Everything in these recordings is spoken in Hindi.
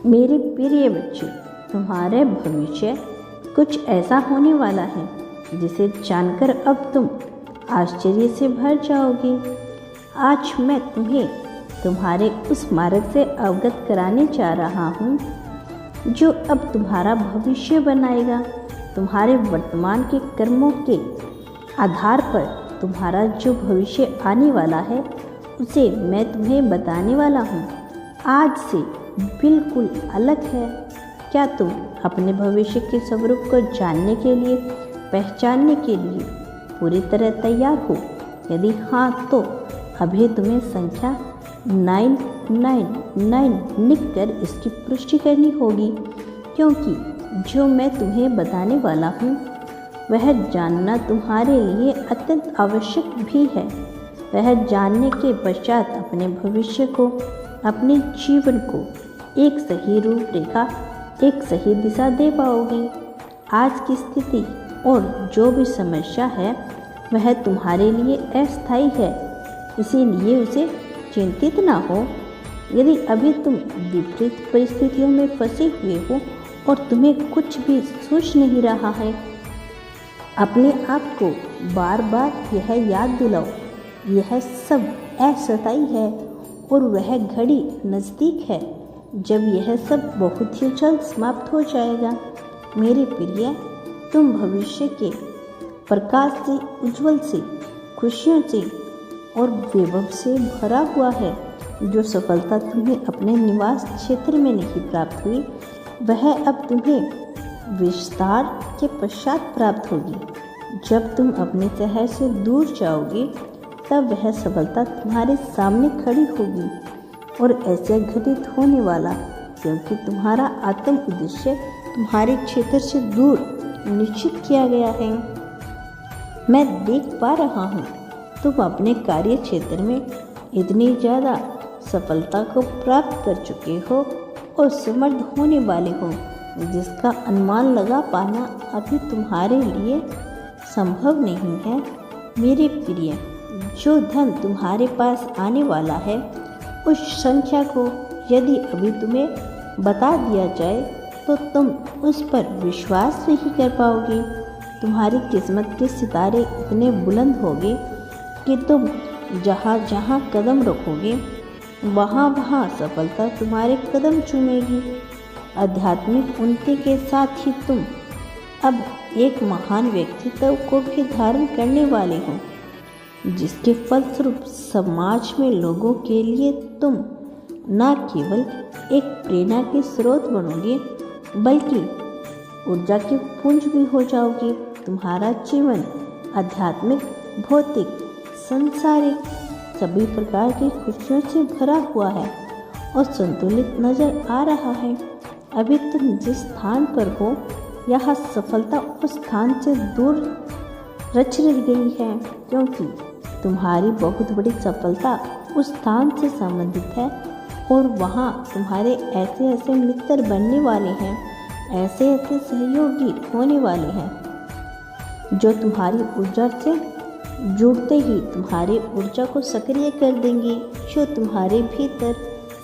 मेरे प्रिय बच्चे, तुम्हारे भविष्य कुछ ऐसा होने वाला है जिसे जानकर अब तुम आश्चर्य से भर जाओगे। आज मैं तुम्हें तुम्हारे उस मार्ग से अवगत कराने जा रहा हूँ जो अब तुम्हारा भविष्य बनाएगा। तुम्हारे वर्तमान के कर्मों के आधार पर तुम्हारा जो भविष्य आने वाला है उसे मैं तुम्हें बताने वाला हूँ। आज से बिल्कुल अलग है। क्या तुम अपने भविष्य के स्वरूप को जानने के लिए, पहचानने के लिए पूरी तरह तैयार हो? यदि हाँ, तो अभी तुम्हें संख्या 999 लिखकर इसकी पुष्टि करनी होगी, क्योंकि जो मैं तुम्हें बताने वाला हूँ वह जानना तुम्हारे लिए अत्यंत आवश्यक भी है। वह जानने के पश्चात अपने भविष्य को, अपने जीवन को एक सही रूपरेखा, एक सही दिशा दे पाओगे। आज की स्थिति और जो भी समस्या है वह तुम्हारे लिए अस्थायी है, इसीलिए उसे चिंतित ना हो। यदि अभी तुम विपरीत परिस्थितियों में फंसे हुए हो और तुम्हें कुछ भी सूझ नहीं रहा है, अपने आप को बार बार यह याद दिलाओ, यह सब अस्थायी है और वह घड़ी नज़दीक है जब यह सब बहुत ही जल्द समाप्त हो जाएगा। मेरे प्रिय, तुम भविष्य के प्रकाश से, उज्जवल से, खुशियों से और वैभव से भरा हुआ है। जो सफलता तुम्हें अपने निवास क्षेत्र में नहीं प्राप्त हुई वह अब तुम्हें विस्तार के पश्चात प्राप्त होगी। जब तुम अपने शहर से दूर जाओगे तब वह सफलता तुम्हारे सामने खड़ी होगी। और ऐसे घटित होने वाला क्योंकि तुम्हारा आत्म उद्देश्य तुम्हारे क्षेत्र से दूर निश्चित किया गया है। मैं देख पा रहा हूँ तुम अपने कार्य क्षेत्र में इतनी ज़्यादा सफलता को प्राप्त कर चुके हो और समर्थ होने वाले हो जिसका अनुमान लगा पाना अभी तुम्हारे लिए संभव नहीं है। मेरे प्रिय, जो धन तुम्हारे पास आने वाला है उस संख्या को यदि अभी तुम्हें बता दिया जाए तो तुम उस पर विश्वास नहीं कर पाओगे। तुम्हारी किस्मत के सितारे इतने बुलंद होंगे कि तुम जहाँ जहाँ कदम रखोगे वहाँ वहाँ सफलता तुम्हारे कदम चूमेगी। आध्यात्मिक उन्नति के साथ ही तुम अब एक महान व्यक्तित्व को भी धारण करने वाले हो, जिसके फलस्वरूप समाज में लोगों के लिए तुम न केवल एक प्रेरणा के स्रोत बनोगे बल्कि ऊर्जा के पुंज भी हो जाओगे। तुम्हारा जीवन आध्यात्मिक, भौतिक, सांसारिक सभी प्रकार की खुशियों से भरा हुआ है और संतुलित नजर आ रहा है। अभी तुम जिस स्थान पर हो यहाँ सफलता उस स्थान से दूर रच रह गई है, क्योंकि तुम्हारी बहुत बड़ी सफलता उस स्थान से संबंधित है और वहाँ तुम्हारे ऐसे ऐसे मित्र बनने वाले हैं, ऐसे ऐसे सहयोगी होने वाले हैं जो तुम्हारी ऊर्जा से जुड़ते ही तुम्हारी ऊर्जा को सक्रिय कर देंगे, जो तुम्हारे भीतर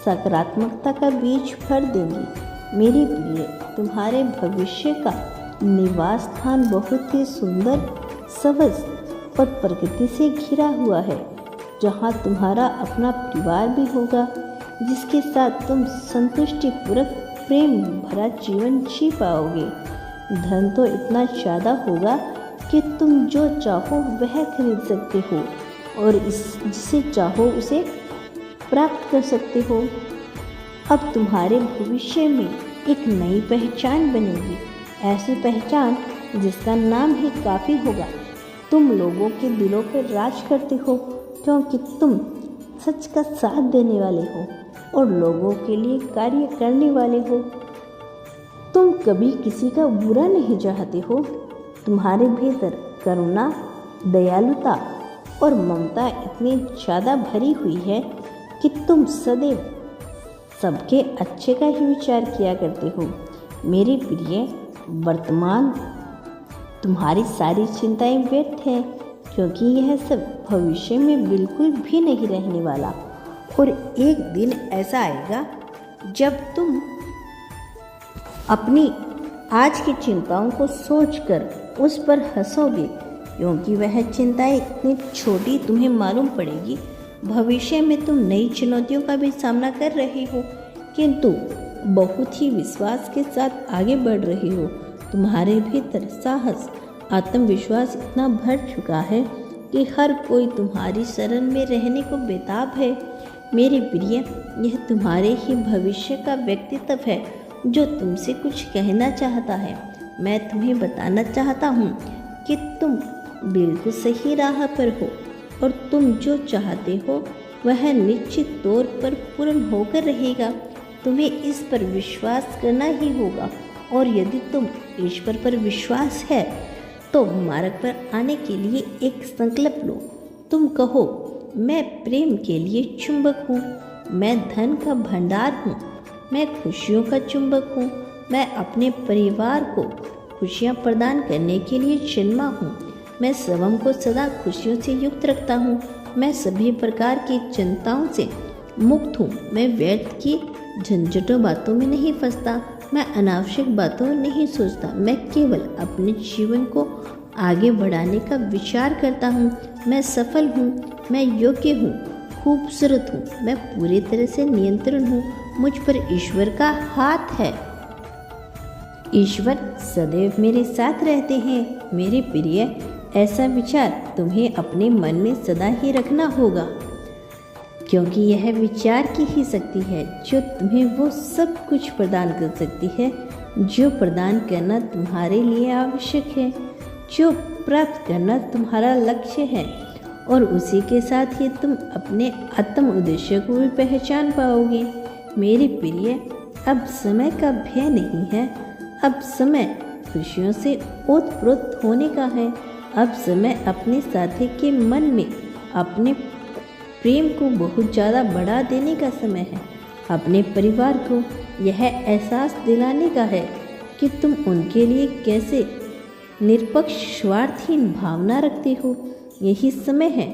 सकारात्मकता का बीज भर देंगे। मेरे प्रिय, तुम्हारे भविष्य का निवास स्थान बहुत ही सुंदर, सहज और प्रकृति से घिरा हुआ है, जहाँ तुम्हारा अपना परिवार भी होगा जिसके साथ तुम संतुष्टिपूर्वक प्रेम भरा जीवन जी पाओगे। धन तो इतना ज़्यादा होगा कि तुम जो चाहो वह खरीद सकते हो और जिसे चाहो उसे प्राप्त कर सकते हो। अब तुम्हारे भविष्य में एक नई पहचान बनेगी, ऐसी पहचान जिसका नाम ही काफ़ी होगा। तुम लोगों के दिलों पर राज करते हो क्योंकि तुम सच का साथ देने वाले हो और लोगों के लिए कार्य करने वाले हो। तुम कभी किसी का बुरा नहीं चाहते हो। तुम्हारे भीतर करुणा, दयालुता और ममता इतनी ज़्यादा भरी हुई है कि तुम सदैव सबके अच्छे का ही विचार किया करते हो। मेरे प्रिय, वर्तमान तुम्हारी सारी चिंताएं व्यर्थ हैं, क्योंकि यह सब भविष्य में बिल्कुल भी नहीं रहने वाला। और एक दिन ऐसा आएगा जब तुम अपनी आज की चिंताओं को सोचकर उस पर हंसोगे, क्योंकि वह चिंताएं इतनी छोटी तुम्हें मालूम पड़ेगी। भविष्य में तुम नई चुनौतियों का भी सामना कर रहे हो, किंतु बहुत ही विश्वास के साथ आगे बढ़ रहे हो। तुम्हारे भीतर साहस, आत्मविश्वास इतना भर चुका है कि हर कोई तुम्हारी शरण में रहने को बेताब है। मेरे प्रिय, यह तुम्हारे ही भविष्य का व्यक्तित्व है जो तुमसे कुछ कहना चाहता है। मैं तुम्हें बताना चाहता हूँ कि तुम बिल्कुल सही राह पर हो और तुम जो चाहते हो वह निश्चित तौर पर पूर्ण होकर रहेगा। तुम्हें इस पर विश्वास करना ही होगा, और यदि तुम ईश्वर पर विश्वास है तो मार्ग पर आने के लिए एक संकल्प लो। तुम कहो, मैं प्रेम के लिए चुंबक हूँ, मैं धन का भंडार हूँ, मैं खुशियों का चुंबक हूँ, मैं अपने परिवार को खुशियाँ प्रदान करने के लिए जन्मा हूँ, मैं स्वयं को सदा खुशियों से युक्त रखता हूँ, मैं सभी प्रकार की चिंताओं से मुक्त हूँ, मैं व्यर्थ की झंझटों बातों में नहीं फंसता, मैं अनावश्यक बातों में नहीं सोचता, मैं केवल अपने जीवन को आगे बढ़ाने का विचार करता हूँ, मैं सफल हूँ, मैं योग्य हूँ, खूबसूरत हूँ, मैं पूरी तरह से नियंत्रण हूँ, मुझ पर ईश्वर का हाथ है। ईश्वर सदैव मेरे साथ रहते हैं। मेरे प्रिय, ऐसा विचार तुम्हें अपने मन में सदा ही रखना होगा, क्योंकि यह विचार की ही शक्ति है जो तुम्हें वो सब कुछ प्रदान कर सकती है जो प्रदान करना तुम्हारे लिए आवश्यक है, जो प्राप्त करना तुम्हारा लक्ष्य है, और उसी के साथ ही तुम अपने आत्म उद्देश्य को भी पहचान पाओगे। मेरे प्रिय, अब समय का भय नहीं है, अब समय खुशियों से ओतप्रोत होने का है। अब समय अपने साथी के मन में अपने प्रेम को बहुत ज़्यादा बढ़ा देने का समय है। अपने परिवार को यह एहसास दिलाने का है कि तुम उनके लिए कैसे निष्पक्ष स्वार्थहीन भावना रखते हो। यही समय है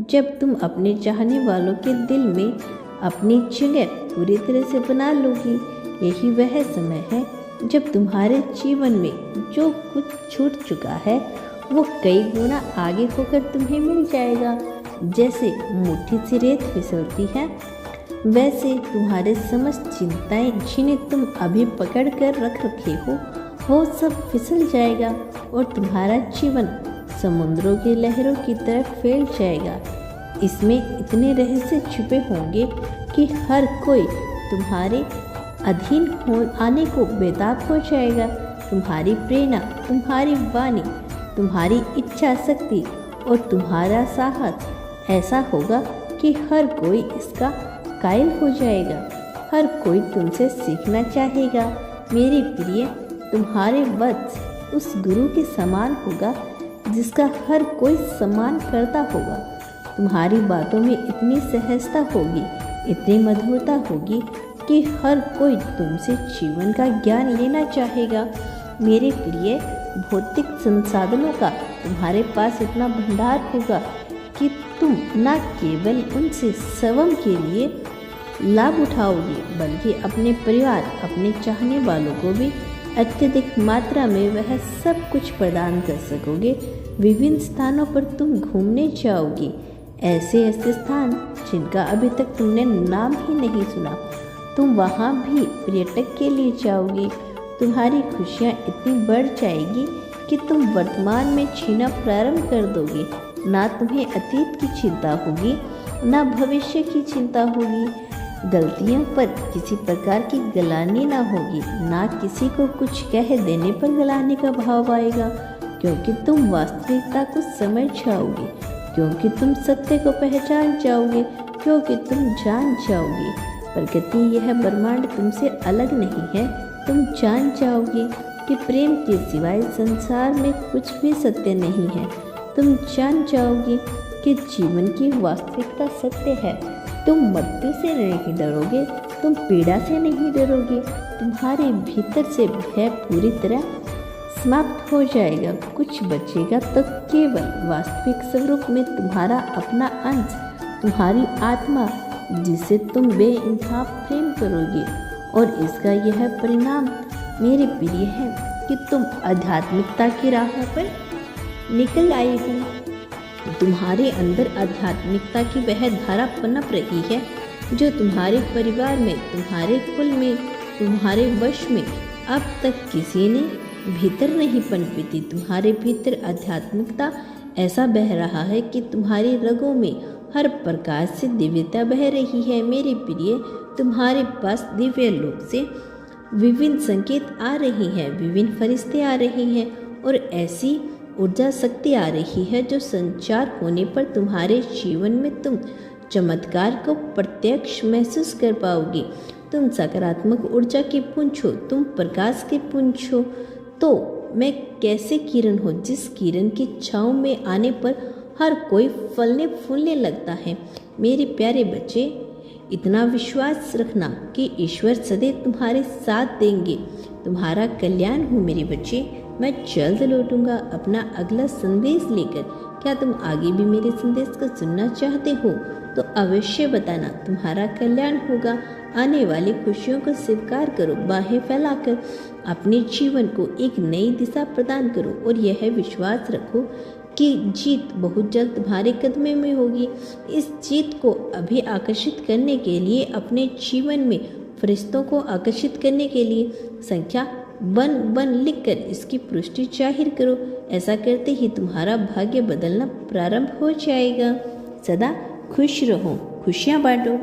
जब तुम अपने चाहने वालों के दिल में अपनी जगह पूरी तरह से बना लोगी। यही वह समय है जब तुम्हारे जीवन में जो कुछ छूट चुका है वो कई गुना आगे होकर तुम्हें मिल जाएगा। जैसे मुट्ठी से रेत फिसलती है, वैसे तुम्हारे समस्त चिंताएं जिन्हें तुम अभी पकड़ कर रख रखे हो वो सब फिसल जाएगा और तुम्हारा जीवन समुद्रों की लहरों की तरफ फैल जाएगा। इसमें इतने रहस्य छुपे होंगे कि हर कोई तुम्हारे अधीन हो आने को बेताब हो जाएगा। तुम्हारी प्रेरणा, तुम्हारी वाणी, तुम्हारी इच्छा शक्ति और तुम्हारा साहस ऐसा होगा कि हर कोई इसका कायल हो जाएगा। हर कोई तुमसे सीखना चाहेगा। मेरे प्रिय, तुम्हारे वत्स उस गुरु के समान होगा जिसका हर कोई सम्मान करता होगा। तुम्हारी बातों में इतनी सहजता होगी, इतनी मधुरता होगी कि हर कोई तुमसे जीवन का ज्ञान लेना चाहेगा। मेरे प्रिय, भौतिक संसाधनों का तुम्हारे पास इतना भंडार होगा कि तुम न केवल उनसे स्वयं के लिए लाभ उठाओगे बल्कि अपने परिवार, अपने चाहने वालों को भी अत्यधिक मात्रा में वह सब कुछ प्रदान कर सकोगे। विभिन्न स्थानों पर तुम घूमने जाओगे, ऐसे ऐसे स्थान जिनका अभी तक तुमने नाम ही नहीं सुना। तुम वहाँ भी पर्यटक के लिए जाओगे। तुम्हारी खुशियाँ इतनी बढ़ जाएगी कि तुम वर्तमान में जीना प्रारंभ कर दोगे। ना तुम्हें अतीत की चिंता होगी, ना भविष्य की चिंता होगी। गलतियों पर किसी प्रकार की गलानी ना होगी, ना किसी को कुछ कह देने पर गलाने का भाव आएगा, क्योंकि तुम वास्तविकता को समझ जाओगे, क्योंकि तुम सत्य को पहचान जाओगे, क्योंकि तुम जान जाओगे प्रकृति यह ब्रह्मांड तुमसे अलग नहीं है। तुम जान जाओगे कि प्रेम के सिवाय संसार में कुछ भी सत्य नहीं है। तुम जान जाओगे कि जीवन की वास्तविकता सत्य है। तुम मृत्यु से नहीं डरोगे, तुम पीड़ा से नहीं डरोगे। तुम्हारे भीतर से भय पूरी तरह समाप्त हो जाएगा। कुछ बचेगा तो केवल वास्तविक स्वरूप में तुम्हारा अपना अंश, तुम्हारी आत्मा, जिसे तुम बेइंतहा प्रेम करोगे। और इसका यह परिणाम मेरे प्रिय है कि तुम आध्यात्मिकता की राह पर निकल आए हो। तुम्हारे अंदर आध्यात्मिकता की वह धारा पनप रही है जो तुम्हारे परिवार में, तुम्हारे कुल में, तुम्हारे वश में अब तक किसी ने भीतर नहीं पनपी थी। तुम्हारे भीतर आध्यात्मिकता ऐसा बह रहा है कि तुम्हारी रगों में हर प्रकार से दिव्यता बह रही है। मेरे प्रिय, तुम्हारे पास दिव्य लोक से विभिन्न संकेत आ रही हैं, विभिन्न फरिश्ते आ रहे हैं और ऐसी ऊर्जा शक्ति आ रही है जो संचार होने पर तुम्हारे जीवन में तुम चमत्कार को प्रत्यक्ष महसूस कर पाओगे। तुम सकारात्मक ऊर्जा के पुंज हो, तुम प्रकाश के पुंज हो। तो मैं कैसे किरण हो जिस किरण की छाँव में आने पर हर कोई फलने फूलने लगता है। मेरे प्यारे बच्चे, इतना विश्वास रखना कि ईश्वर सदैव तुम्हारे साथ देंगे। तुम्हारा कल्याण हो मेरे बच्चे। मैं जल्द लौटूंगा अपना अगला संदेश लेकर। क्या तुम आगे भी मेरे संदेश को सुनना चाहते हो तो अवश्य बताना। तुम्हारा कल्याण होगा। आने वाली खुशियों को स्वीकार करो, बाहें फैलाकर अपने जीवन को एक नई दिशा प्रदान करो और यह विश्वास रखो कि जीत बहुत जल्द तुम्हारे कदमों में होगी। इस जीत को अभी आकर्षित करने के लिए अपने जीवन में फरिश्तों को आकर्षित करने के लिए संख्या 1 लिखकर इसकी पुष्टि जाहिर करो। ऐसा करते ही तुम्हारा भाग्य बदलना प्रारंभ हो जाएगा। सदा खुश रहो, खुशियाँ बांटो।